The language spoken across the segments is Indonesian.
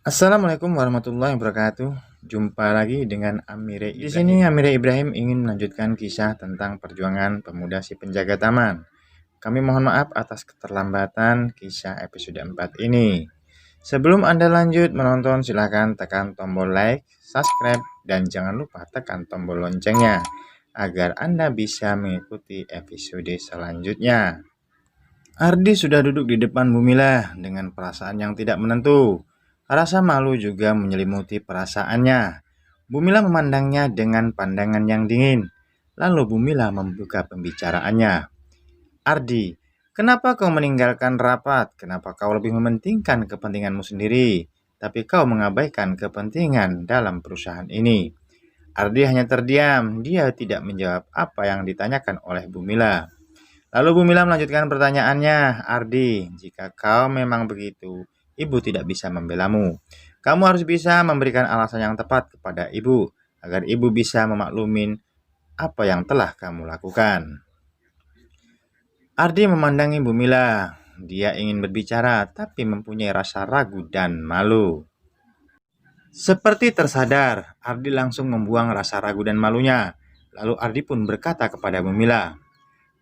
Assalamualaikum warahmatullahi wabarakatuh. Jumpa lagi dengan Amire Ibrahim. Di sini Amire Ibrahim ingin melanjutkan kisah tentang perjuangan pemuda si penjaga taman. Kami mohon maaf atas keterlambatan kisah episode 4 ini. Sebelum Anda lanjut menonton, silakan tekan tombol like, subscribe, dan jangan lupa tekan tombol loncengnya agar Anda bisa mengikuti episode selanjutnya. Ardi sudah duduk di depan Bumila dengan perasaan yang tidak menentu. Rasa malu juga menyelimuti perasaannya. Bumila memandangnya dengan pandangan yang dingin. Lalu Bumila membuka pembicaraannya. Ardi, kenapa kau meninggalkan rapat? Kenapa kau lebih mementingkan kepentinganmu sendiri, tapi kau mengabaikan kepentingan dalam perusahaan ini? Ardi hanya terdiam. Dia tidak menjawab apa yang ditanyakan oleh Bumila. Lalu Bumila melanjutkan pertanyaannya, Ardi, jika kau memang begitu, ibu tidak bisa membelamu. Kamu harus bisa memberikan alasan yang tepat kepada ibu, agar ibu bisa memaklumin apa yang telah kamu lakukan. Ardi memandangi Bumila. Dia ingin berbicara, tapi mempunyai rasa ragu dan malu. Seperti tersadar, Ardi langsung membuang rasa ragu dan malunya. Lalu Ardi pun berkata kepada Bumila,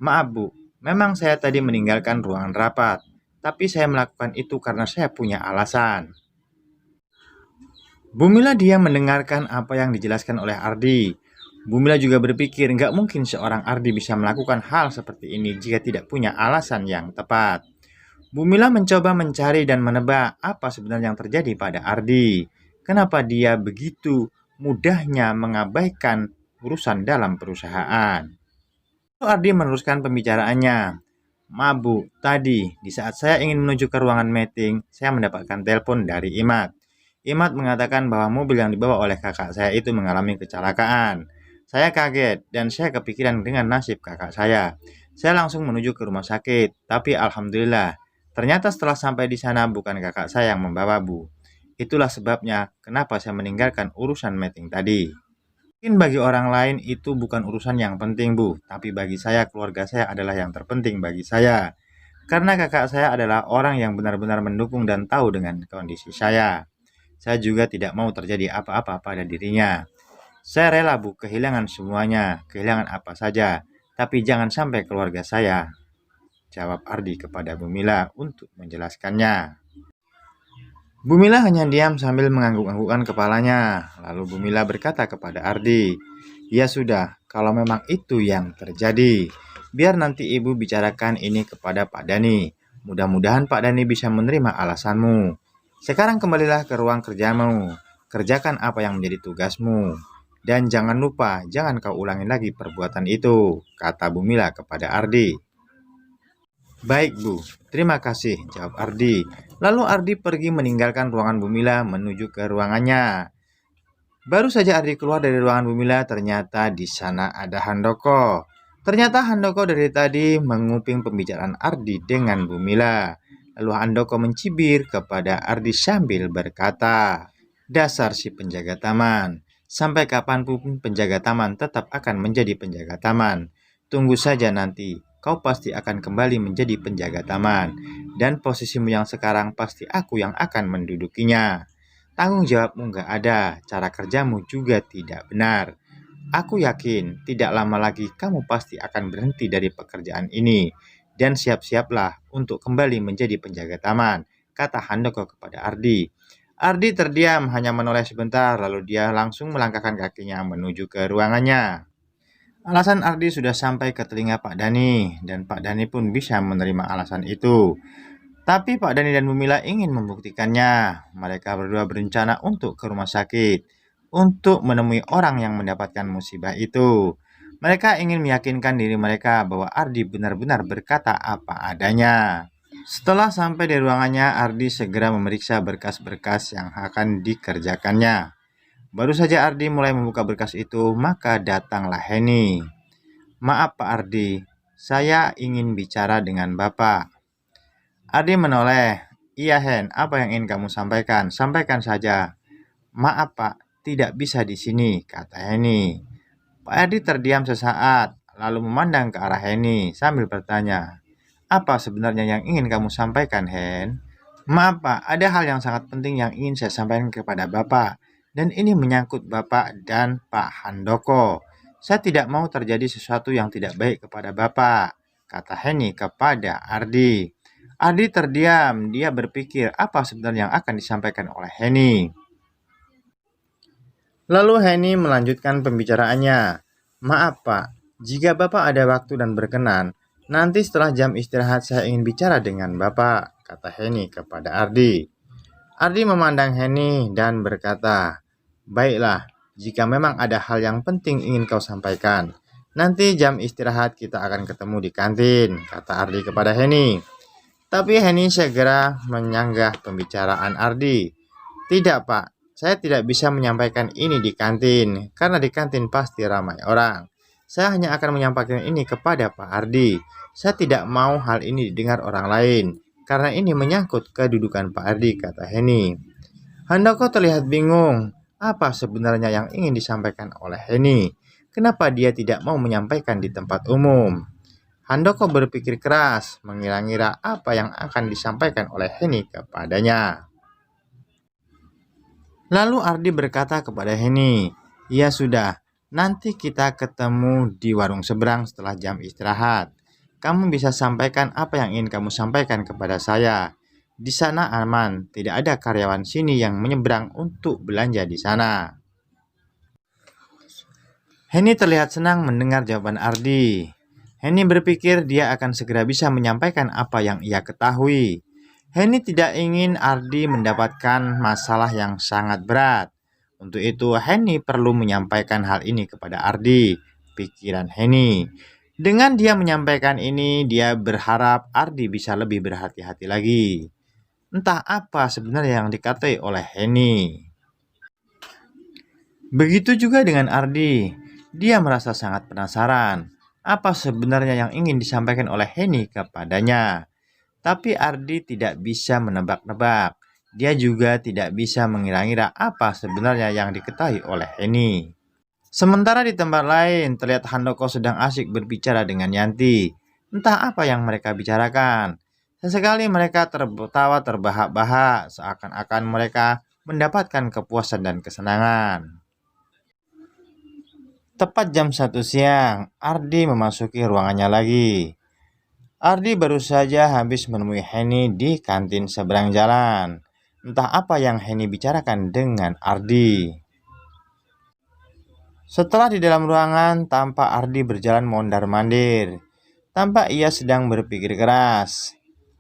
Maaf Bu, memang saya tadi meninggalkan ruangan rapat, tapi saya melakukan itu karena saya punya alasan. Bumila diam mendengarkan apa yang dijelaskan oleh Ardi. Bumila juga berpikir nggak mungkin seorang Ardi bisa melakukan hal seperti ini jika tidak punya alasan yang tepat. Bumila mencoba mencari dan menebak apa sebenarnya yang terjadi pada Ardi. Kenapa dia begitu mudahnya mengabaikan urusan dalam perusahaan. Ardi meneruskan pembicaraannya. Mabu, tadi di saat saya ingin menuju ke ruangan meeting, saya mendapatkan telepon dari Imad. Imad mengatakan bahwa mobil yang dibawa oleh kakak saya itu mengalami kecelakaan. Saya kaget dan saya kepikiran dengan nasib kakak saya. Saya langsung menuju ke rumah sakit, tapi alhamdulillah, ternyata setelah sampai di sana bukan kakak saya yang membawa Bu. Itulah sebabnya kenapa saya meninggalkan urusan meeting tadi. Mungkin bagi orang lain itu bukan urusan yang penting, Bu, tapi bagi saya, keluarga saya adalah yang terpenting bagi saya. Karena kakak saya adalah orang yang benar-benar mendukung dan tahu dengan kondisi saya. Saya juga tidak mau terjadi apa-apa pada dirinya. Saya rela, Bu, kehilangan semuanya, kehilangan apa saja, tapi jangan sampai keluarga saya, jawab Ardi kepada Bumila untuk menjelaskannya. Bumila hanya diam sambil mengangguk-anggukkan kepalanya. Lalu Bumila berkata kepada Ardi, Ya sudah, kalau memang itu yang terjadi, biar nanti ibu bicarakan ini kepada Pak Dani. Mudah-mudahan Pak Dani bisa menerima alasanmu. Sekarang kembalilah ke ruang kerjamu. Kerjakan apa yang menjadi tugasmu. Dan jangan lupa, jangan kau ulangi lagi perbuatan itu, kata Bumila kepada Ardi. Baik Bu, terima kasih, jawab Ardi. Lalu Ardi pergi meninggalkan ruangan Bumila menuju ke ruangannya. Baru saja Ardi keluar dari ruangan Bumila, ternyata di sana ada Handoko. Ternyata Handoko dari tadi menguping pembicaraan Ardi dengan Bumila. Lalu Handoko mencibir kepada Ardi sambil berkata, Dasar si penjaga taman. Sampai kapanpun penjaga taman tetap akan menjadi penjaga taman. Tunggu saja nanti, kau pasti akan kembali menjadi penjaga taman. Dan posisimu yang sekarang pasti aku yang akan mendudukinya. Tanggung jawabmu nggak ada, cara kerjamu juga tidak benar. Aku yakin tidak lama lagi kamu pasti akan berhenti dari pekerjaan ini. Dan siap-siaplah untuk kembali menjadi penjaga taman, kata Handoko kepada Ardi. Ardi terdiam hanya menoleh sebentar, lalu dia langsung melangkahkan kakinya menuju ke ruangannya. Alasan Ardi sudah sampai ke telinga Pak Dani, dan Pak Dani pun bisa menerima alasan itu. Tapi Pak Dani dan Bumila ingin membuktikannya. Mereka berdua berencana untuk ke rumah sakit, untuk menemui orang yang mendapatkan musibah itu. Mereka ingin meyakinkan diri mereka bahwa Ardi benar-benar berkata apa adanya. Setelah sampai di ruangannya, Ardi segera memeriksa berkas-berkas yang akan dikerjakannya. Baru saja Ardi mulai membuka berkas itu, maka datanglah Heni. Maaf Pak Ardi, saya ingin bicara dengan Bapak. Ardi menoleh. Iya Hen, apa yang ingin kamu sampaikan? Sampaikan saja. Maaf Pak, tidak bisa di sini, kata Heni. Pak Ardi terdiam sesaat, lalu memandang ke arah Heni sambil bertanya, apa sebenarnya yang ingin kamu sampaikan, Hen? Maaf Pak, ada hal yang sangat penting yang ingin saya sampaikan kepada Bapak. Dan ini menyangkut Bapak dan Pak Handoko. Saya tidak mau terjadi sesuatu yang tidak baik kepada Bapak, kata Henny kepada Ardi. Ardi terdiam, dia berpikir apa sebenarnya yang akan disampaikan oleh Henny. Lalu Henny melanjutkan pembicaraannya. Maaf Pak, jika Bapak ada waktu dan berkenan, nanti setelah jam istirahat saya ingin bicara dengan Bapak, kata Henny kepada Ardi. Ardi memandang Henny dan berkata, baiklah, jika memang ada hal yang penting ingin kau sampaikan, nanti jam istirahat kita akan ketemu di kantin, kata Ardi kepada Henny. Tapi Henny segera menyanggah pembicaraan Ardi. Tidak Pak, saya tidak bisa menyampaikan ini di kantin, karena di kantin pasti ramai orang. Saya hanya akan menyampaikan ini kepada Pak Ardi. Saya tidak mau hal ini didengar orang lain, karena ini menyangkut kedudukan Pak Ardi, kata Henny. Handoko terlihat bingung. Apa sebenarnya yang ingin disampaikan oleh Henny? Kenapa dia tidak mau menyampaikan di tempat umum? Handoko berpikir keras, mengira-ngira apa yang akan disampaikan oleh Henny kepadanya. Lalu Ardi berkata kepada Henny, ya sudah, nanti kita ketemu di warung seberang setelah jam istirahat. Kamu bisa sampaikan apa yang ingin kamu sampaikan kepada saya. Di sana aman, tidak ada karyawan sini yang menyeberang untuk belanja di sana. Henny terlihat senang mendengar jawaban Ardi. Henny berpikir dia akan segera bisa menyampaikan apa yang ia ketahui. Henny tidak ingin Ardi mendapatkan masalah yang sangat berat. Untuk itu, Henny perlu menyampaikan hal ini kepada Ardi, pikiran Henny. Dengan dia menyampaikan ini, dia berharap Ardi bisa lebih berhati-hati lagi. Entah apa sebenarnya yang dikatai oleh Henny. Begitu juga dengan Ardi. Dia merasa sangat penasaran. Apa sebenarnya yang ingin disampaikan oleh Henny kepadanya. Tapi Ardi tidak bisa menebak-nebak. Dia juga tidak bisa mengira-ngira apa sebenarnya yang diketahui oleh Henny. Sementara di tempat lain, terlihat Handoko sedang asyik berbicara dengan Yanti. Entah apa yang mereka bicarakan. Sesekali mereka tertawa terbahak-bahak, seakan-akan mereka mendapatkan kepuasan dan kesenangan. Tepat jam 1 siang, Ardi memasuki ruangannya lagi. Ardi baru saja habis menemui Henny di kantin seberang jalan. Entah apa yang Henny bicarakan dengan Ardi. Setelah di dalam ruangan, tampak Ardi berjalan mondar-mandir. Tampak ia sedang berpikir keras.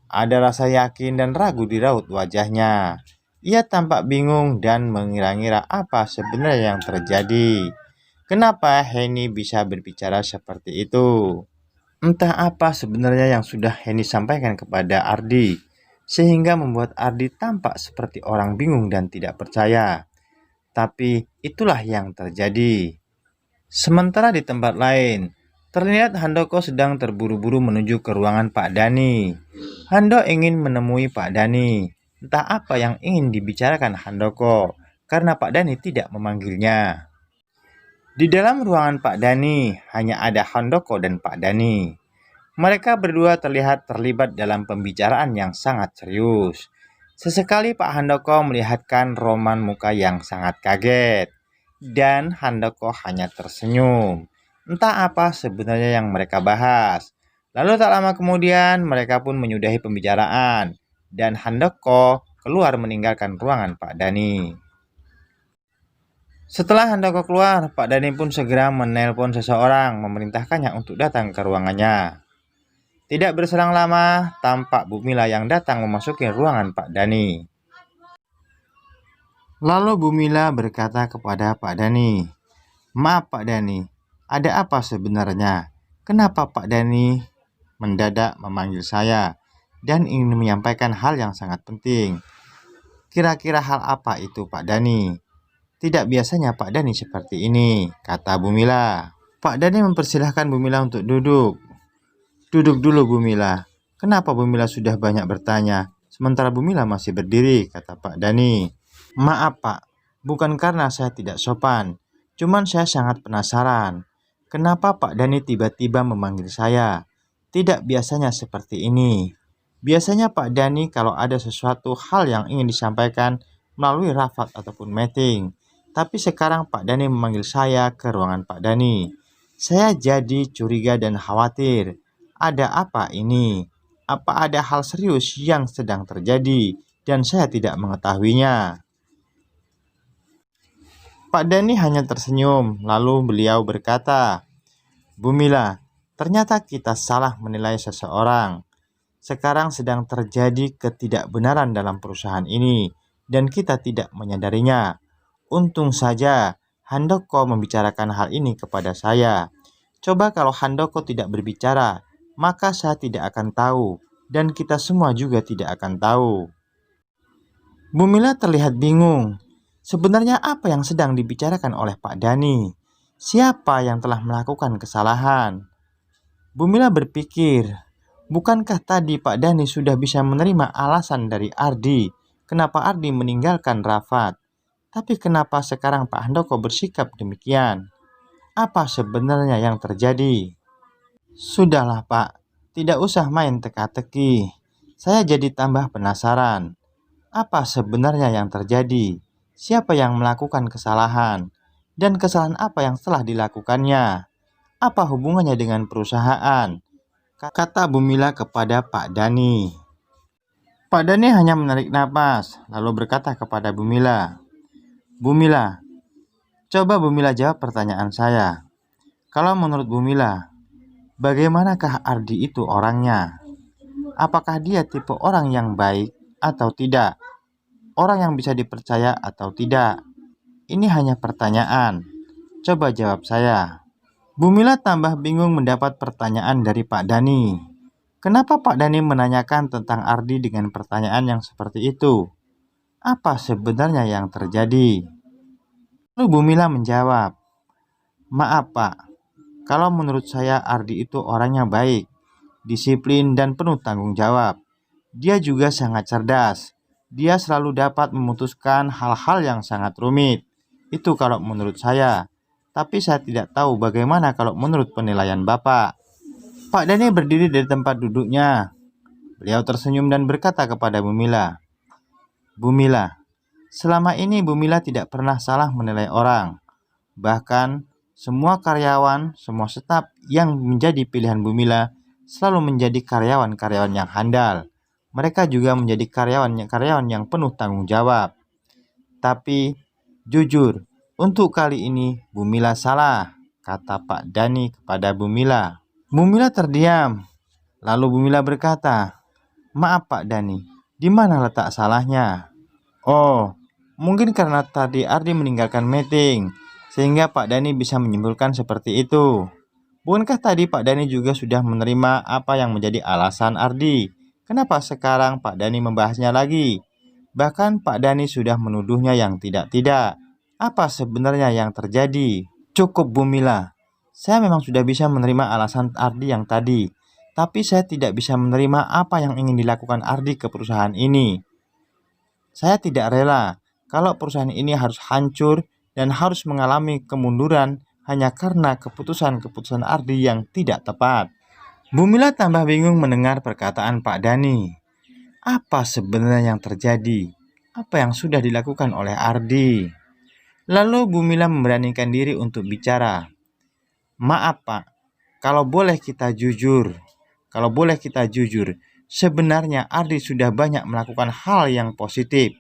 Ada rasa yakin dan ragu di raut wajahnya. Ia tampak bingung dan mengira-ngira apa sebenarnya yang terjadi. Kenapa Henny bisa berbicara seperti itu? Entah apa sebenarnya yang sudah Henny sampaikan kepada Ardi, sehingga membuat Ardi tampak seperti orang bingung dan tidak percaya. Tapi itulah yang terjadi. Sementara di tempat lain, terlihat Handoko sedang terburu-buru menuju ke ruangan Pak Dani. Hando ingin menemui Pak Dani. Entah apa yang ingin dibicarakan Handoko, karena Pak Dani tidak memanggilnya. Di dalam ruangan Pak Dani, hanya ada Handoko dan Pak Dani. Mereka berdua terlihat terlibat dalam pembicaraan yang sangat serius. Sesekali Pak Handoko melihatkan Roman muka yang sangat kaget. Dan Handoko hanya tersenyum. Entah apa sebenarnya yang mereka bahas. Lalu tak lama kemudian mereka pun menyudahi pembicaraan. Dan Handoko keluar meninggalkan ruangan Pak Dani. Setelah Handoko keluar, Pak Dani pun segera menelpon seseorang memerintahkannya untuk datang ke ruangannya. Tidak berselang lama, tampak Bu Mila yang datang memasuki ruangan Pak Dani. Lalu Bu Mila berkata kepada Pak Dani, maaf Pak Dani, ada apa sebenarnya? Kenapa Pak Dani mendadak memanggil saya dan ingin menyampaikan hal yang sangat penting? Kira-kira hal apa itu Pak Dani? Tidak biasanya Pak Dani seperti ini, kata Bu Mila. Pak Dani mempersilahkan Bu Mila untuk duduk. Duduk dulu Bu Mila. Kenapa Bu Mila sudah banyak bertanya, sementara Bu Mila masih berdiri, kata Pak Dani. Maaf Pak, bukan karena saya tidak sopan. Cuman saya sangat penasaran. Kenapa Pak Dani tiba-tiba memanggil saya? Tidak biasanya seperti ini. Biasanya Pak Dani kalau ada sesuatu hal yang ingin disampaikan melalui rapat ataupun meeting. Tapi sekarang Pak Dani memanggil saya ke ruangan Pak Dani. Saya jadi curiga dan khawatir. Ada apa ini? Apa ada hal serius yang sedang terjadi dan saya tidak mengetahuinya? Pak Dani hanya tersenyum, lalu beliau berkata, "Bu Mila, ternyata kita salah menilai seseorang. Sekarang sedang terjadi ketidakbenaran dalam perusahaan ini, dan kita tidak menyadarinya. Untung saja Handoko membicarakan hal ini kepada saya. Coba kalau Handoko tidak berbicara, maka saya tidak akan tahu, dan kita semua juga tidak akan tahu." Bu Mila terlihat bingung. Sebenarnya apa yang sedang dibicarakan oleh Pak Dani? Siapa yang telah melakukan kesalahan? Bu Mila berpikir, bukankah tadi Pak Dani sudah bisa menerima alasan dari Ardi kenapa Ardi meninggalkan Rafat? Tapi kenapa sekarang Pak Handoko bersikap demikian? Apa sebenarnya yang terjadi? Sudahlah Pak, tidak usah main teka-teki. Saya jadi tambah penasaran. Apa sebenarnya yang terjadi? Siapa yang melakukan kesalahan? Dan kesalahan apa yang telah dilakukannya? Apa hubungannya dengan perusahaan? Kata Bu Mila kepada Pak Dani. Pak Dani hanya menarik napas, lalu berkata kepada Bu Mila, "Bu Mila, coba Bu Mila jawab pertanyaan saya. Kalau menurut Bu Mila, bagaimanakah Ardi itu orangnya? Apakah dia tipe orang yang baik atau tidak? Orang yang bisa dipercaya atau tidak? Ini hanya pertanyaan. Coba jawab saya." Bu Mila tambah bingung mendapat pertanyaan dari Pak Dani. Kenapa Pak Dani menanyakan tentang Ardi dengan pertanyaan yang seperti itu? Apa sebenarnya yang terjadi? Lalu Bu Mila menjawab, "Maaf Pak, kalau menurut saya Ardi itu orangnya baik, disiplin dan penuh tanggung jawab. Dia juga sangat cerdas. Dia selalu dapat memutuskan hal-hal yang sangat rumit. Itu kalau menurut saya. Tapi saya tidak tahu bagaimana kalau menurut penilaian Bapak." Pak Dani berdiri dari tempat duduknya. Beliau tersenyum dan berkata kepada Bu Mila, "Bu Mila, selama ini Bu Mila tidak pernah salah menilai orang. Bahkan semua karyawan, semua staf yang menjadi pilihan Bu Mila selalu menjadi karyawan-karyawan yang handal. Mereka juga menjadi karyawan yang penuh tanggung jawab. Tapi jujur, untuk kali ini Bu Mila salah," kata Pak Dani kepada Bu Mila. Bu Mila terdiam. Lalu Bu Mila berkata, "Maaf Pak Dani, di mana letak salahnya?" "Oh, mungkin karena tadi Ardi meninggalkan meeting, sehingga Pak Dani bisa menyimpulkan seperti itu. Bukankah tadi Pak Dani juga sudah menerima apa yang menjadi alasan Ardi? Kenapa sekarang Pak Dani membahasnya lagi? Bahkan Pak Dani sudah menuduhnya yang tidak-tidak. Apa sebenarnya yang terjadi?" "Cukup Bu Mila. Saya memang sudah bisa menerima alasan Ardi yang tadi. Tapi saya tidak bisa menerima apa yang ingin dilakukan Ardi ke perusahaan ini. Saya tidak rela kalau perusahaan ini harus hancur dan harus mengalami kemunduran hanya karena keputusan-keputusan Ardi yang tidak tepat." Bu Mila tambah bingung mendengar perkataan Pak Dani. Apa sebenarnya yang terjadi? Apa yang sudah dilakukan oleh Ardi? Lalu Bu Mila memberanikan diri untuk bicara. "Maaf Pak, kalau boleh kita jujur, sebenarnya Ardi sudah banyak melakukan hal yang positif.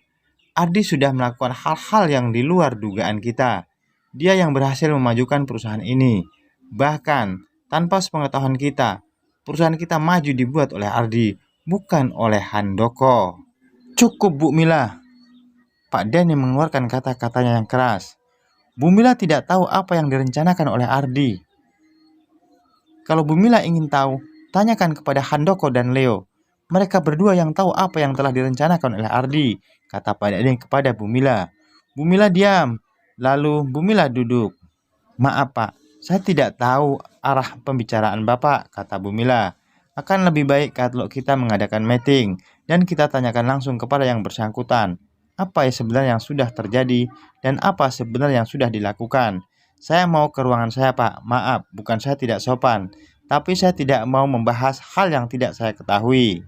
Ardi sudah melakukan hal-hal yang di luar dugaan kita. Dia yang berhasil memajukan perusahaan ini. Bahkan tanpa sepengetahuan kita, perusahaan kita maju dibuat oleh Ardi, bukan oleh Handoko." "Cukup Bu Mila." Pak Dani mengeluarkan kata-katanya yang keras. "Bu Mila tidak tahu apa yang direncanakan oleh Ardi. Kalau Bu Mila ingin tahu, tanyakan kepada Handoko dan Leo. Mereka berdua yang tahu apa yang telah direncanakan oleh Ardi," kata Pak Dani kepada Bu Mila. Bu Mila diam, lalu Bu Mila duduk. "Maaf Pak, saya tidak tahu arah pembicaraan Bapak," kata Bu Mila. "Akan lebih baik kalau kita mengadakan meeting dan kita tanyakan langsung kepada yang bersangkutan. Apa yang sebenarnya yang sudah terjadi dan apa sebenarnya yang sudah dilakukan. Saya mau ke ruangan saya Pak. Maaf, bukan saya tidak sopan, tapi saya tidak mau membahas hal yang tidak saya ketahui."